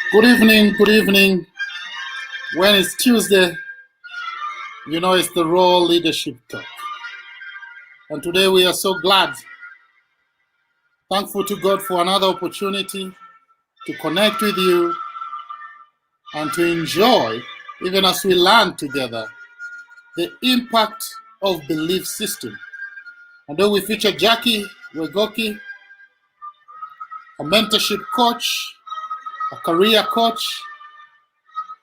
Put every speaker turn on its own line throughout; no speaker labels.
Good evening, good evening. When it's Tuesday, you know it's the Raw Leadership Talk. And today we are so glad, thankful to God for another opportunity to connect with you and to enjoy, even as we learn together, the impact of belief system. And though we feature Jacky, Wegoki, a mentorship coach, a career coach,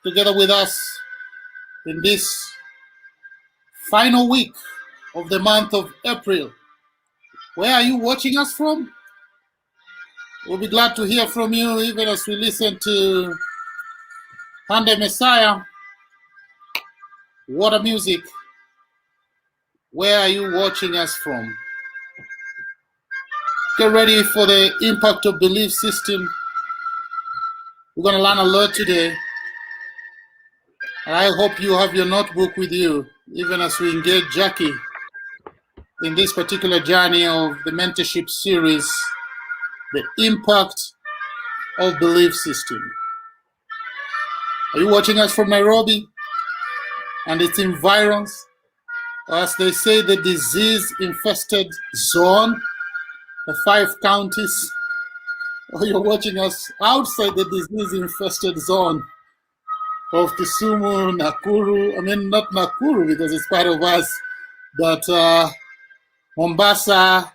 together with us in this final week of the month of April. Where are you watching us from? We'll be glad to hear from you even as we listen to Hande Messiah, Water Music. Where are you watching us from? Get ready for the impact of belief system. We're going to learn a lot today. And I hope you have your notebook with you, even as we engage Jacky in this particular journey of the mentorship series, the impact of belief system. Are you watching us from Nairobi and its environs? Or as they say, the disease-infested zone, the 5 counties? Or you're watching us outside the disease-infested zone of Kisumu, Nakuru. I mean, not Nakuru because it's part of us, but Mombasa.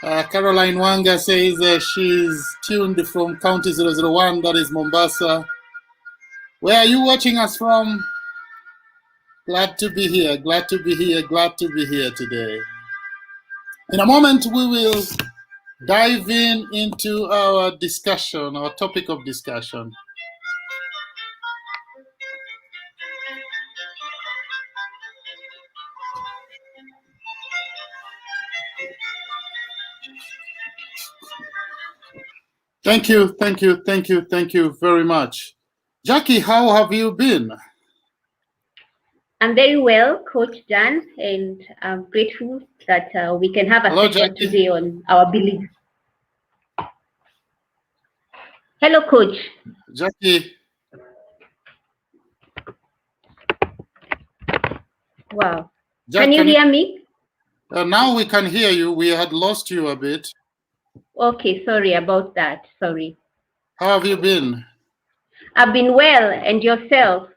Caroline Wanga says she's tuned from County 001, that is Mombasa. Where are you watching us from? Glad to be here, glad to be here, glad to be here today. In a moment, we will dive into our discussion, our topic of discussion. Thank you, thank you, thank you, thank you very much. Jacky, how have you been?
I'm very well, Coach Dan, and I'm grateful that we can have a session today on our beliefs. Hello, Coach.
Jacky.
Wow. Can you hear me?
Now we can hear you. We had lost you a bit.
Okay, sorry about that. Sorry.
How have you been?
I've been well, and yourself?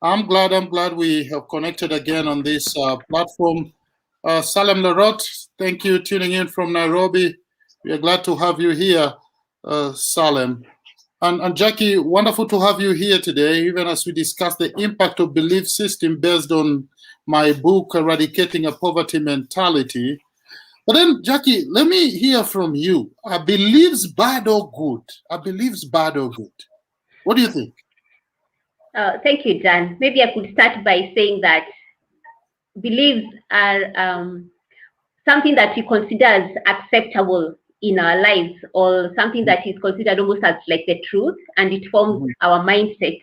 I'm glad we have connected again on this platform. Salem Larot, thank you tuning in from Nairobi. We are glad to have you here, Salem. And Jacky, wonderful to have you here today, even as we discuss the impact of belief system based on my book, Eradicating a Poverty Mentality. But then, Jacky, let me hear from you. Are beliefs bad or good? Are beliefs bad or good? What do you think?
Thank you, Dan. Maybe I could start by saying that beliefs are something that we consider as acceptable in our lives, or something that is considered almost as like the truth, and it forms our mindset.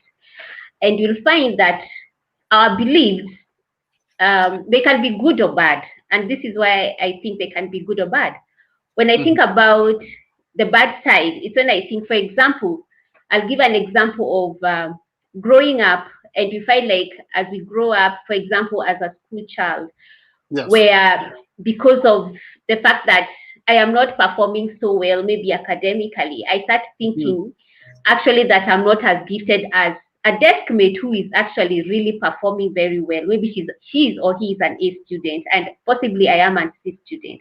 And you'll find that our beliefs, they can be good or bad. And this is why I think they can be good or bad. When I think about the bad side, it's when I think, for example, I'll give an example of growing up, and you find like as we grow up, for example, as a school child, where because of the fact that I am not performing so well, maybe academically, I start thinking actually that I'm not as gifted as a desk mate who is actually really performing very well. Maybe she's or he is an A student, and possibly I am an C student.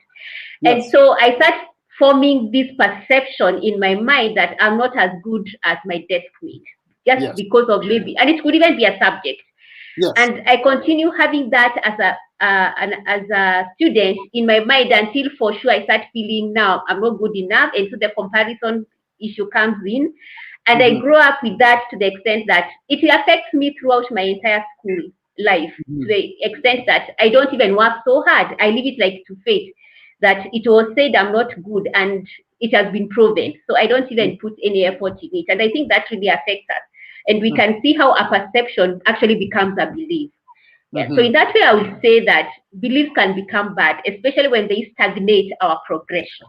And so I start forming this perception in my mind that I'm not as good as my desk mate, just because of maybe, and it could even be a subject. And I continue having that as a student in my mind until for sure I start feeling now I'm not good enough, and so the comparison issue comes in, and I grow up with that to the extent that it affects me throughout my entire school life, to the extent that I don't even work so hard. I leave it like to fate, that it was said I'm not good, and it has been proven, so I don't even put any effort in it. And I think that really affects us, and we can see how a perception actually becomes a belief. So in that way, I would say that beliefs can become bad, especially when they stagnate our progression.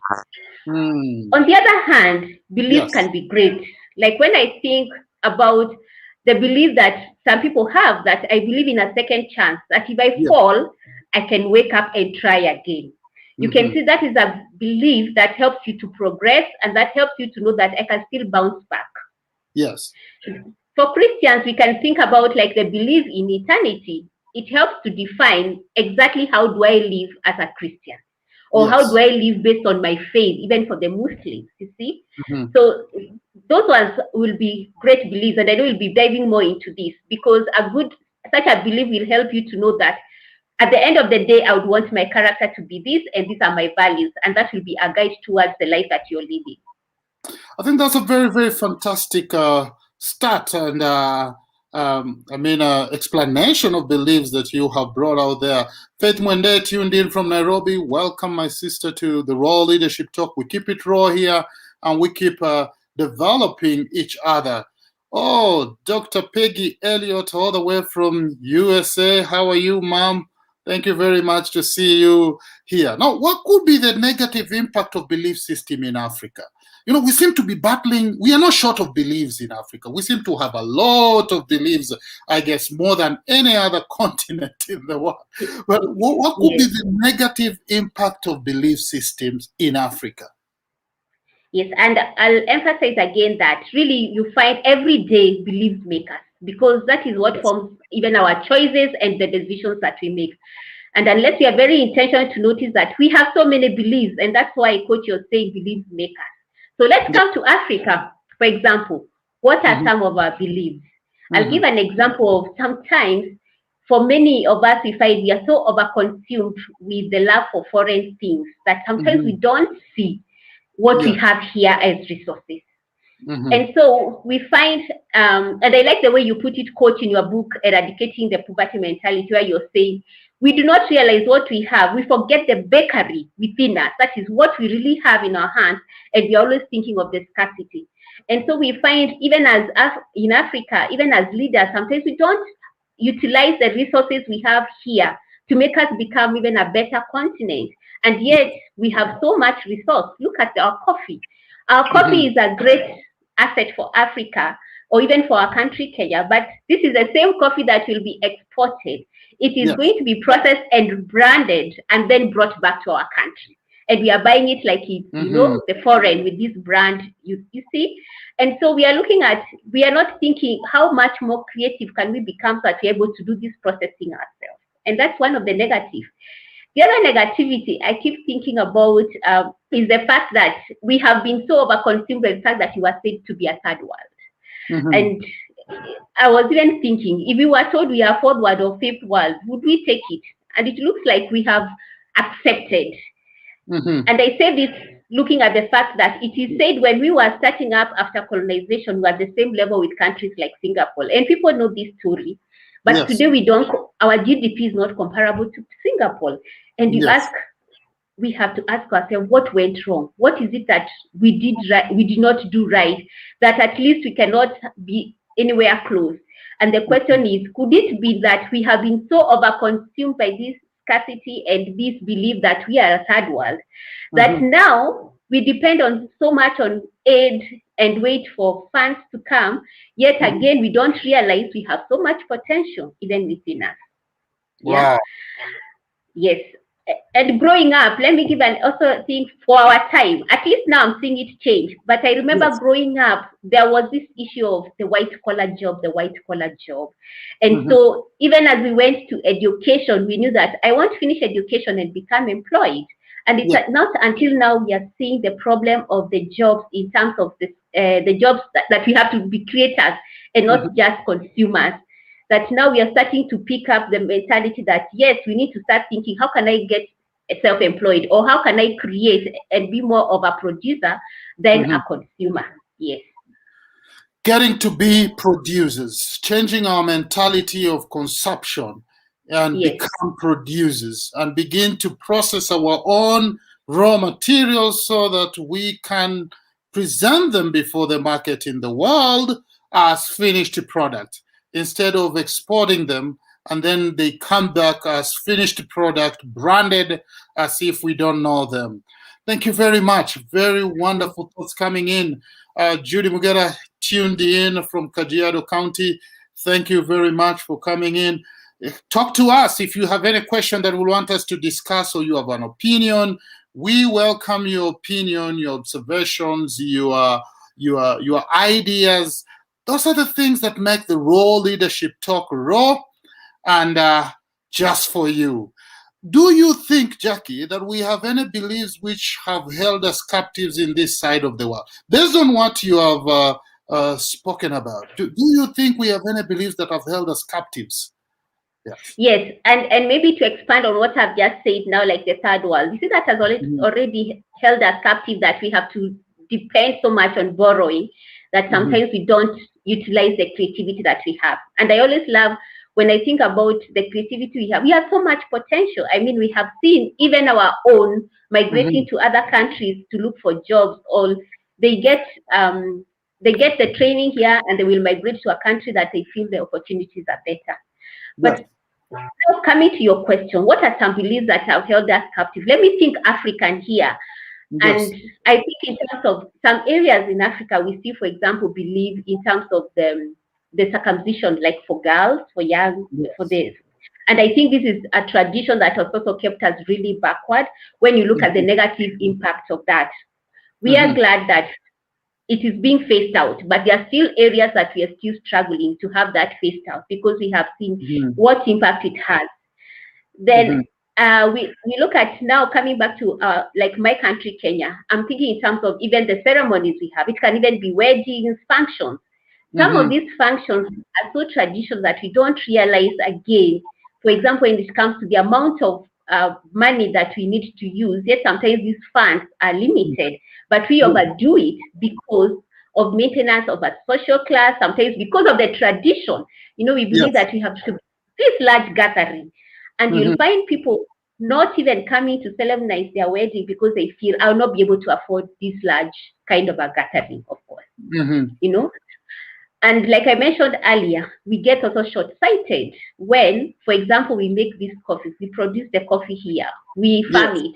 On the other hand, beliefs can be great. Like when I think about the belief that some people have, that I believe in a second chance, that if I fall, I can wake up and try again. You can see that is a belief that helps you to progress, and that helps you to know that I can still bounce back.
Yes.
For Christians, we can think about like the belief in eternity. It helps to define exactly how do I live as a Christian, or how do I live based on my faith, even for the Muslims, you see. So those ones will be great beliefs, and I know we'll be diving more into this, because such a belief will help you to know that at the end of the day, I would want my character to be this, and these are my values, and that will be a guide towards the life that you're living.
I think that's a very, very fantastic start and explanation of beliefs that you have brought out there. Faith Mwende tuned in from Nairobi. Welcome, my sister, to the Raw Leadership Talk. We keep it raw here, and we keep developing each other. Oh, Dr. Peggy Elliott, all the way from USA. How are you, ma'am? Thank you very much to see you here. Now, what could be the negative impact of belief system in Africa? You know, we seem to be battling. We are not short of beliefs in Africa. We seem to have a lot of beliefs, I guess, more than any other continent in the world. But what could be the negative impact of belief systems in Africa?
Yes, and I'll emphasize again that really you find everyday belief makers, because that is what forms even our choices and the decisions that we make. And unless we are very intentional to notice that we have so many beliefs, and that's why Coach was saying belief makers. So let's come to Africa, for example. What are some of our beliefs? I'll give an example of sometimes, for many of us, we find we are so overconsumed with the love for foreign things that sometimes we don't see what we have here as resources. And so we find, and I like the way you put it, Coach, in your book, Eradicating the Poverty Mentality, where you're saying, we do not realize what we have. We forget the bakery within us. That is what we really have in our hands. And we're always thinking of the scarcity. And so we find, even as in Africa, even as leaders, sometimes we don't utilize the resources we have here to make us become even a better continent. And yet we have so much resource. Look at our coffee. Our coffee is a great asset for Africa, or even for our country, Kenya. But this is the same coffee that will be exported. It is going to be processed and branded and then brought back to our country. And we are buying it like it's, you know, the foreign with this brand, you see. And so we are looking at, we are not thinking how much more creative can we become so that we're able to do this processing ourselves. And that's one of the negatives. The other negativity I keep thinking about is the fact that we have been so overconsumed by the fact that we were said to be a third world. And I was even thinking, if we were told we are fourth world or fifth world, would we take it? And it looks like we have accepted. And I say this looking at the fact that it is said when we were starting up after colonization, we were at the same level with countries like Singapore. And people know this story. But today we don't, our GDP is not comparable to Singapore. And you ask, we have to ask ourselves, what went wrong? What is it that we did right, we did not do right, that at least we cannot be anywhere close? And the question is, could it be that we have been so overconsumed by this scarcity and this belief that we are a third world, that now we depend on so much on aid and wait for funds to come, yet again we don't realize we have so much potential even within us.
Wow.
Yes. And growing up, let me give an also think for our time, at least now I'm seeing it change. But I remember growing up, there was this issue of the white collar job. And so even as we went to education, we knew that I want to finish education and become employed. And it's not until now we are seeing the problem of the jobs in terms of the jobs that we have to be creators and not just consumers. That now we are starting to pick up the mentality that, yes, we need to start thinking, how can I get self-employed, or how can I create and be more of a producer than a consumer? Yes.
Getting to be producers, changing our mentality of consumption and become producers and begin to process our own raw materials so that we can present them before the market in the world as finished product, instead of exporting them and then they come back as finished product, branded as if we don't know them. Thank you very much. Very wonderful thoughts coming in. Judy Mugera tuned in from Kajiado County. Thank you very much for coming in. Talk to us if you have any question that you want us to discuss or you have an opinion. We welcome your opinion, your observations, your ideas. Those are the things that make the Raw Leadership Talk raw and just for you. Do you think, Jacky, that we have any beliefs which have held us captives in this side of the world? Based on what you have spoken about, do you think we have any beliefs that have held us captives?
Yes, and maybe to expand on what I've just said now, like the third world, you see that has already held us captive, that we have to depend so much on borrowing that sometimes we don't utilize the creativity that we have. And I always love when I think about the creativity we have so much potential. I mean, we have seen even our own migrating to other countries to look for jobs, or they get the training here and they will migrate to a country that they feel the opportunities are better. But now coming to your question, what are some beliefs that have held us captive? Let me think African here. Yes. And I think in terms of some areas in Africa, we see, for example, believe in terms of the circumcision, like for girls, for young, for this. And I think this is a tradition that has also kept us really backward when you look at the negative impact of that. We are glad that it is being phased out, but there are still areas that we are still struggling to have that phased out, because we have seen what impact it has. Then we look at now, coming back to like my country, Kenya. I'm thinking in terms of even the ceremonies we have. It can even be weddings, functions. Some of these functions are so traditional that we don't realize again. For example, when it comes to the amount of money that we need to use, yet sometimes these funds are limited, but we overdo it because of maintenance of a social class, sometimes because of the tradition. You know, we believe that we have to this large gathering, and you'll find people not even coming to solemnize their wedding because they feel I'll not be able to afford this large kind of a gathering, of course. You know, and like I mentioned earlier, we get also short-sighted when, for example, we make these coffees, we produce the coffee here, we farm it,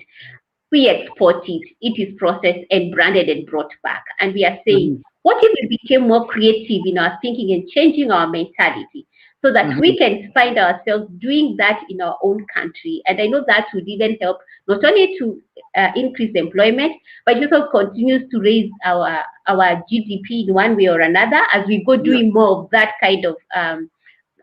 we export it, it is processed and branded and brought back. And we are saying, what if we became more creative in our thinking and changing our mentality so that we can find ourselves doing that in our own country? And I know that would even help not only to increase employment, but it also continues to raise our GDP in one way or another as we go doing more of that kind of,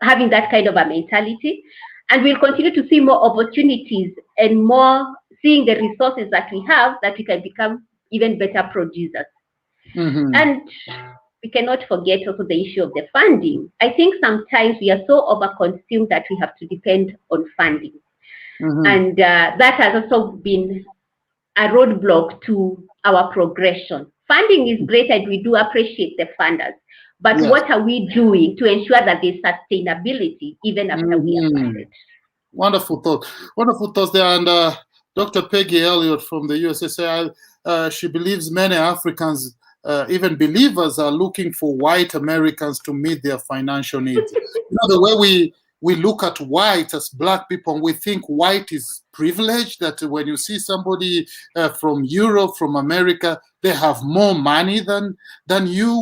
having that kind of a mentality. And we'll continue to see more opportunities and more seeing the resources that we have, that we can become even better producers. And we cannot forget also the issue of the funding. I think sometimes we are so overconsumed that we have to depend on funding. And that has also been a roadblock to our progression. Funding is great and we do appreciate the funders. But what are we doing to ensure that there's sustainability even after we are funded?
Wonderful thought. Wonderful thoughts there. And Dr. Peggy Elliott from the USSR, she believes many Africans, even believers, are looking for white Americans to meet their financial needs. You know, the way we look at white as Black people, we think white is privileged, that when you see somebody from Europe, from America, they have more money than you.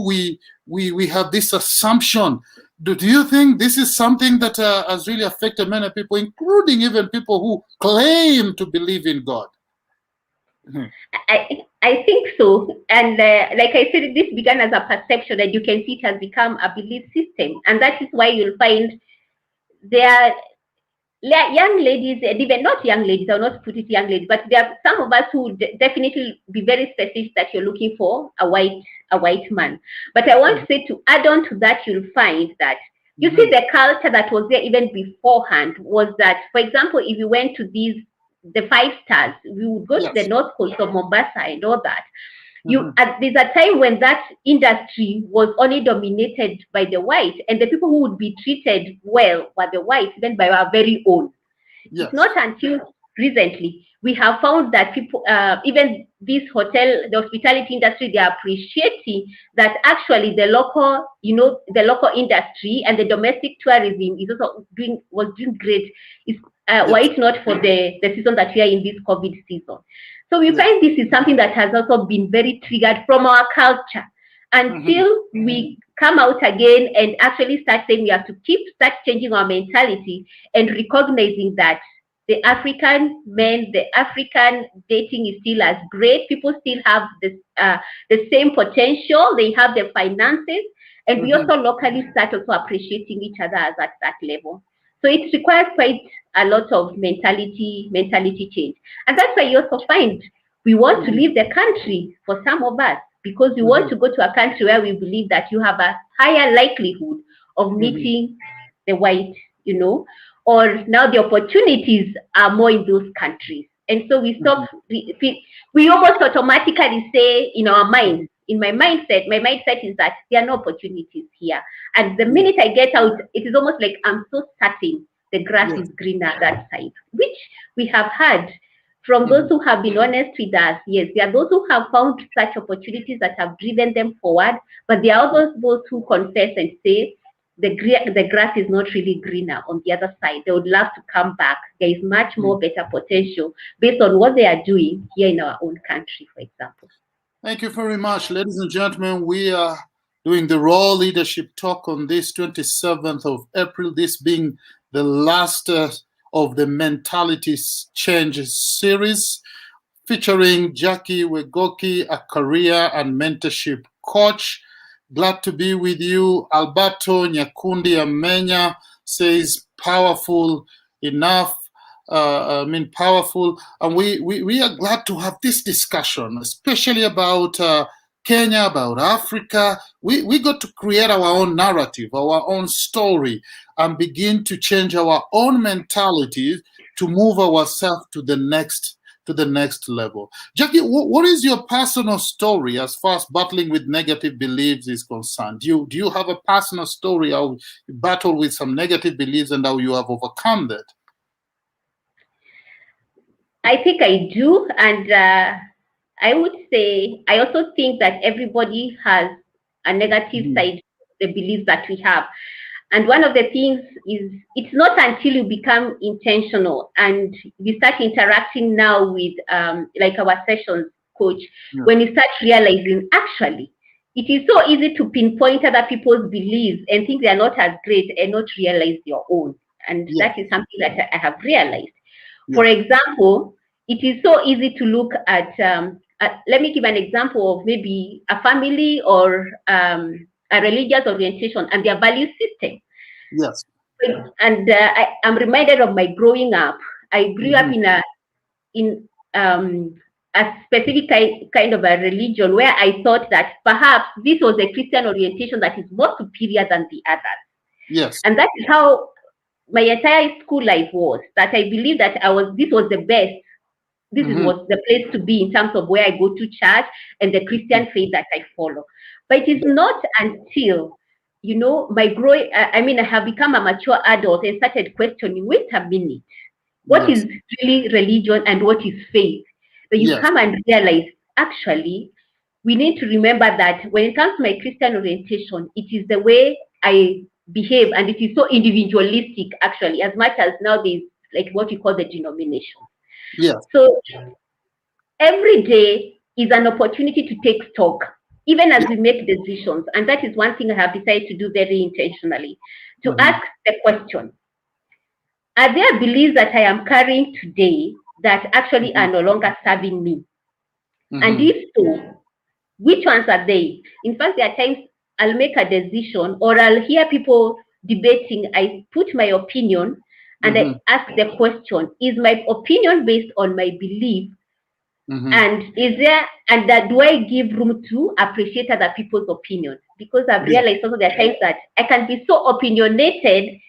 We have this assumption. Do you think this is something that has really affected many people, including even people who claim to believe in God?
I think so. And like I said, this began as a perception, and you can see it has become a belief system. And that is why you'll find there are young ladies, and even not young ladies, I'll not put it young ladies, but there are some of us who would definitely be very specific that you're looking for a white man. But I want to say, to add on to that, you'll find that you see the culture that was there even beforehand was that, for example, if you went to the 5 stars, we would go to the North Coast of Mombasa and all that. There's a time when that industry was only dominated by the white, and the people who would be treated well were the whites, even by our very own. It's not until recently we have found that people, even the hospitality industry, they are appreciating that actually the local, the local industry and the domestic tourism is also was doing great. Were it not for the season that we are in, this COVID season. So we find this is something that has also been very triggered from our culture until we come out again and actually start saying we have to start changing our mentality and recognizing that the African men, the African dating is still as great. People still have the same potential. They have the finances. And we also locally start also appreciating each other as at that level. So it requires quite a lot of mentality change. And that's why you also find we want to leave the country for some of us, because we want to go to a country where we believe that you have a higher likelihood of meeting the white, or now the opportunities are more in those countries. And so we stop, we almost automatically say in our minds, my mindset is that there are no opportunities here. And the minute I get out, it is almost like I'm so certain the grass is greener that side, which we have had from those who have been honest with us. Yes, there are those who have found such opportunities that have driven them forward, but there are those who confess and say the grass is not really greener on the other side. They would love to come back. There is much more better potential based on what they are doing here in our own country, for example.
Thank you very much, ladies and gentlemen. We are doing the Raw Leadership Talk on this 27th of April, this being the last of the Mentality Change series, featuring Jacky Wegoki, a career and mentorship coach. Glad to be with you. Alberto Nyakundi Amenya says powerful enough. Powerful. And we are glad to have this discussion, especially about Kenya, about Africa. We got to create our own narrative, our own story, and begin to change our own mentality to move ourselves to the next level. Jacky, what is your personal story as far as battling with negative beliefs is concerned? Do you have a personal story how you battle with some negative beliefs and how you have overcome that?
I think I do, and I would say I also think that everybody has a negative side of the beliefs that we have. And one of the things is it's not until you become intentional and you start interacting now with like our sessions coach, when you start realizing actually it is so easy to pinpoint other people's beliefs and think they are not as great and not realize your own. And that is something that I have realized. For example, it is so easy to look at, let me give an example of maybe a family or a religious orientation and their value system.
Yes.
And I'm reminded of my growing up. I grew up in a specific kind of a religion where I thought that perhaps this was a Christian orientation that is more superior than the others.
Yes.
And that is how my entire school life was, that I believe that this was the best. This was the place to be in terms of where I go to church and the Christian faith that I follow. But it is not until, my growing, I have become a mature adult and started questioning, wait a minute, what is really religion and what is faith? That you come and realize, actually, we need to remember that when it comes to my Christian orientation, it is the way I behave, and it is so individualistic, actually, as much as now there's like what you call the denomination.
Yes.
So every day is an opportunity to take stock, even as we make decisions. And that is one thing I have decided to do very intentionally, to ask the question, are there beliefs that I am carrying today that actually are no longer serving me? And if so, which ones are they? In fact, there are times I'll make a decision or I'll hear people debating. I put my opinion and I ask the question, is my opinion based on my belief? And do I give room to appreciate other people's opinions? Because I've realized also there are times that I can be so opinionated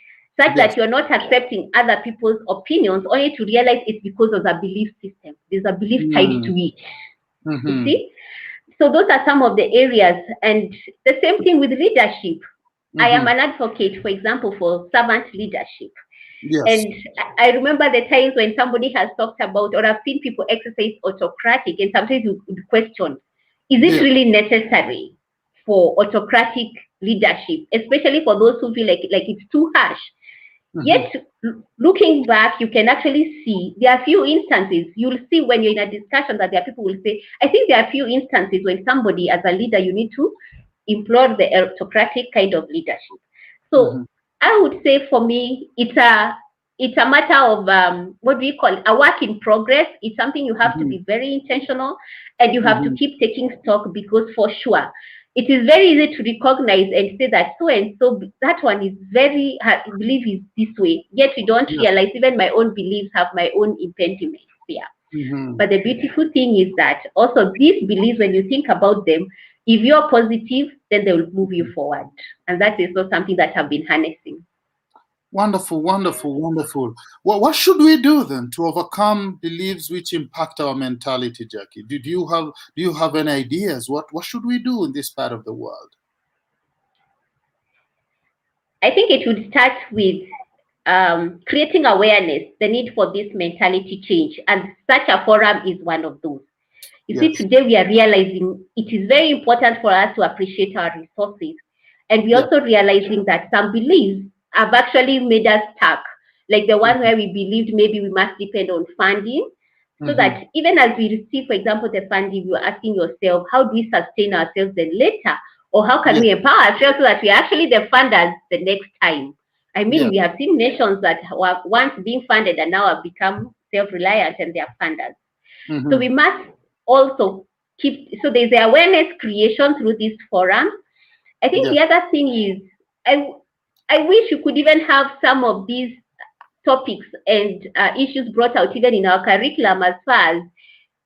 such that you're not accepting other people's opinions, only to realize it's because of the belief system. There's a belief tied to it. You see? So those are some of the areas. And the same thing with leadership. I am an advocate, for example, for servant leadership.
Yes.
And I remember the times when somebody has talked about, or I've seen people exercise autocratic, and sometimes you would question, is it
Yeah.
really necessary for autocratic leadership, especially for those who feel like it's too harsh? Yet, looking back, you can actually see there are few instances. You'll see when you're in a discussion that there are people who will say, I think there are few instances when somebody, as a leader, you need to implore the autocratic kind of leadership. So I would say for me, it's a matter of what do we call it? A work in progress. It's something you have to be very intentional, and you have to keep taking stock, because for sure it is very easy to recognize and say that so and so, that one is very, I believe is this way. Yet we don't realize even my own beliefs have my own impediments there. But the beautiful thing is that also these beliefs, when you think about them, if you're positive, then they will move you forward. And that is also something that I've been harnessing.
Wonderful, wonderful, wonderful. Well, what should we do then to overcome beliefs which impact our mentality, Jacky? Do you have any ideas? What should we do in this part of the world?
I think it would start with creating awareness, the need for this mentality change. And such a forum is one of those. You see, today we are realizing it is very important for us to appreciate our resources. And we're also realizing that some beliefs have actually made us stuck. Like the one where we believed maybe we must depend on funding. So that even as we receive, for example, the funding, you're asking yourself, how do we sustain ourselves then later? Or how can we empower ourselves so that we are actually the funders the next time? I mean, we have seen nations that were once being funded and now have become self-reliant and they are funders. So we must also keep, so there's the awareness creation through this forum. I think the other thing is, I wish you could even have some of these topics and issues brought out even in our curriculum, as far as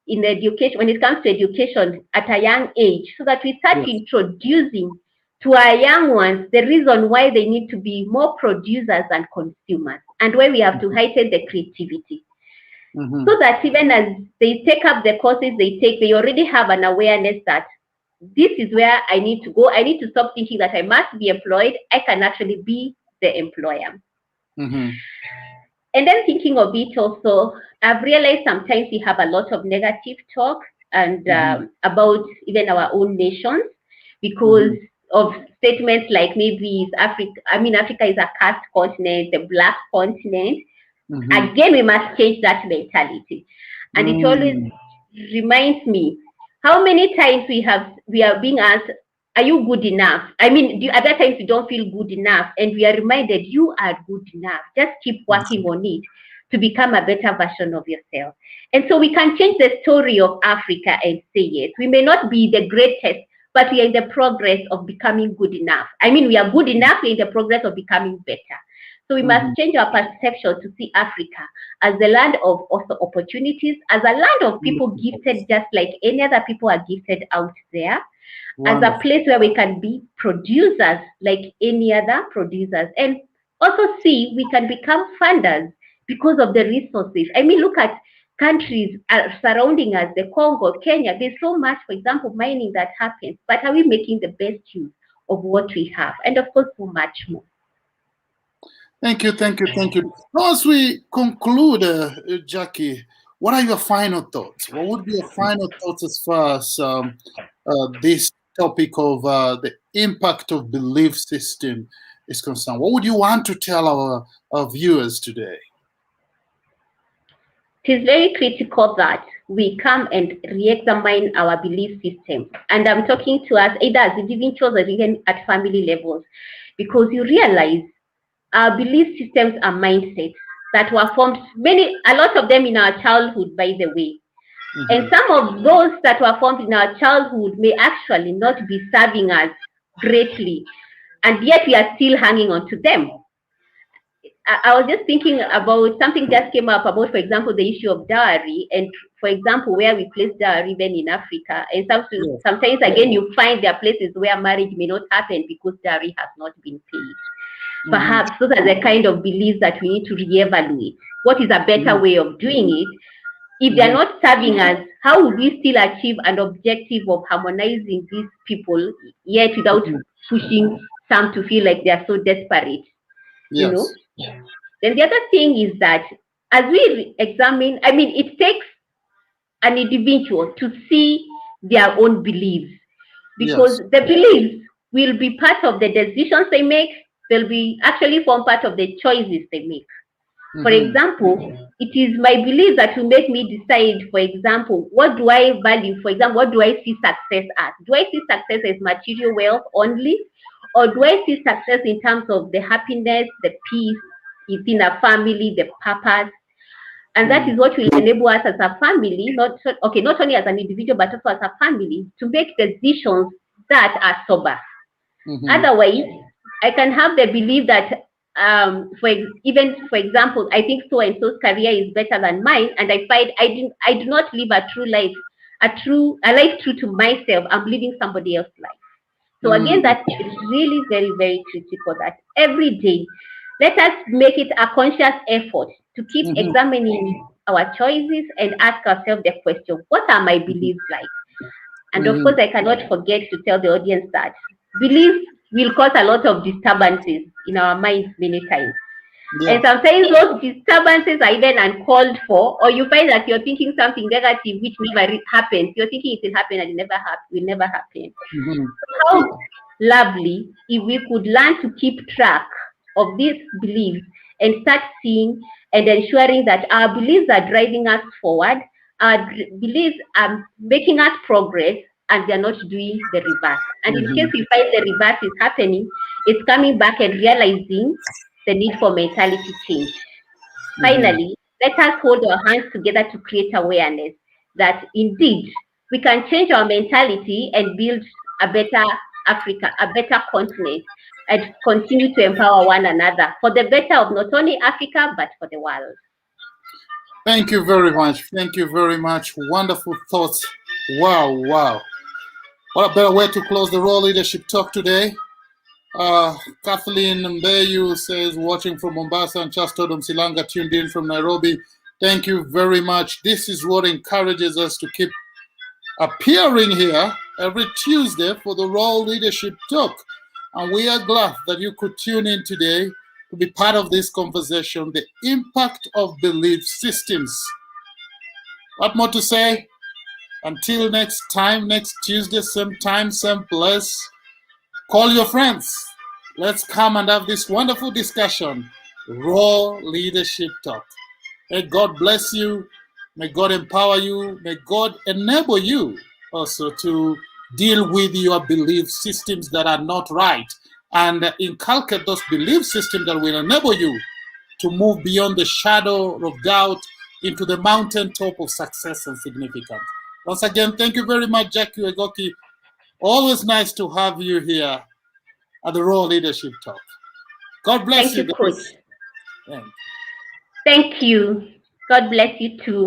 in education, when it comes to education at a young age, so that we start introducing to our young ones the reason why they need to be more producers than consumers, and why we have to heighten the creativity. So that even as they take up the courses they take, they already have an awareness that this is where I need to go. I need to stop thinking that I must be employed. I can actually be the employer. And then thinking of it also, I've realized sometimes we have a lot of negative talk and about even our own nations, because of statements like maybe Africa. I mean, Africa is a caste continent, a black continent. Again, we must change that mentality. And it always reminds me how many times we are being asked, are you good enough? I mean, at that times you don't feel good enough, and we are reminded you are good enough. Just keep working on it to become a better version of yourself. And so we can change the story of Africa and say, yes, we may not be the greatest, but we are in the progress of becoming good enough. I mean, we are good enough, we're in the progress of becoming better. So we must change our perception to see Africa as the land of also opportunities, as a land of people gifted just like any other people are gifted out there, as a place where we can be producers like any other producers, and also see we can become funders because of the resources. I mean, look at countries surrounding us, the Congo, Kenya. There's so much, for example, mining that happens, but are we making the best use of what we have? And of course, so much more.
Thank you. Now, as we conclude, Jacky, what are your final thoughts? What would be your final thoughts as far as this topic of the impact of belief system is concerned? What would you want to tell our viewers today?
It is very critical that we come and re-examine our belief system. And I'm talking to us either as individuals or even at family levels, because you realize our belief systems are mindsets that were formed, a lot of them in our childhood, by the way. And some of those that were formed in our childhood may actually not be serving us greatly, and yet we are still hanging on to them. I was just thinking about something just came up about, for example, the issue of dowry, and for example, where we place dowry even in Africa. And sometimes again, you find there are places where marriage may not happen because dowry has not been paid. Perhaps those are the kind of beliefs that we need to reevaluate. What is a better way of doing it? If they're not serving us, how would we still achieve an objective of harmonizing these people, yet without pushing some to feel like they are so desperate?
Yes.
You know? Then the other thing is that as we examine, I mean, it takes an individual to see their own beliefs, because
Yes.
the beliefs will be part of the decisions they make. They'll be actually form part of the choices they make. For example, it is my belief that will make me decide, for example, what do I value? For example, what do I see success as? Do I see success as material wealth only? Or do I see success in terms of the happiness, the peace within a family, the purpose? And that is what will enable us as a family, not only as an individual, but also as a family, to make decisions that are sober. Otherwise, I can have the belief that, for example, I think so and so's career is better than mine, and I find I do not live a true life, a life true to myself. I'm living somebody else's life. So again, that is really very, very critical that every day, let us make it a conscious effort to keep examining our choices and ask ourselves the question, what are my beliefs like? And of course, I cannot forget to tell the audience that beliefs will cause a lot of disturbances in our minds many times.
Yeah.
And sometimes those disturbances are even uncalled for, or you find that you're thinking something negative which never happens. You're thinking it will happen and it will never happen. How lovely if we could learn to keep track of these beliefs and start seeing and ensuring that our beliefs are driving us forward, our beliefs are making us progress, and they're not doing the reverse. And in case we find the reverse is happening, it's coming back and realizing the need for mentality change. Finally, let us hold our hands together to create awareness that indeed we can change our mentality and build a better Africa, a better continent, and continue to empower one another for the better of not only Africa, but for the world.
Thank you very much. Thank you very much. Wonderful thoughts. Wow, wow. What a better way to close the Raw Leadership Talk today. Kathleen Mbeyu says, watching from Mombasa, and Chastodom Silanga tuned in from Nairobi. Thank you very much. This is what encourages us to keep appearing here every Tuesday for the Raw Leadership Talk. And we are glad that you could tune in today to be part of this conversation, the impact of belief systems. What more to say? Until next time, next Tuesday, same time, same place. Call your friends. Let's come and have this wonderful discussion. Raw Leadership Talk. May God bless you. May God empower you. May God enable you also to deal with your belief systems that are not right and inculcate those belief systems that will enable you to move beyond the shadow of doubt into the mountaintop of success and significance. Once again, thank you very much, Jacky Wegoki. Always nice to have you here at the Raw Leadership Talk. God bless
Thank you,
guys.
Coach. Thank you. God bless you too.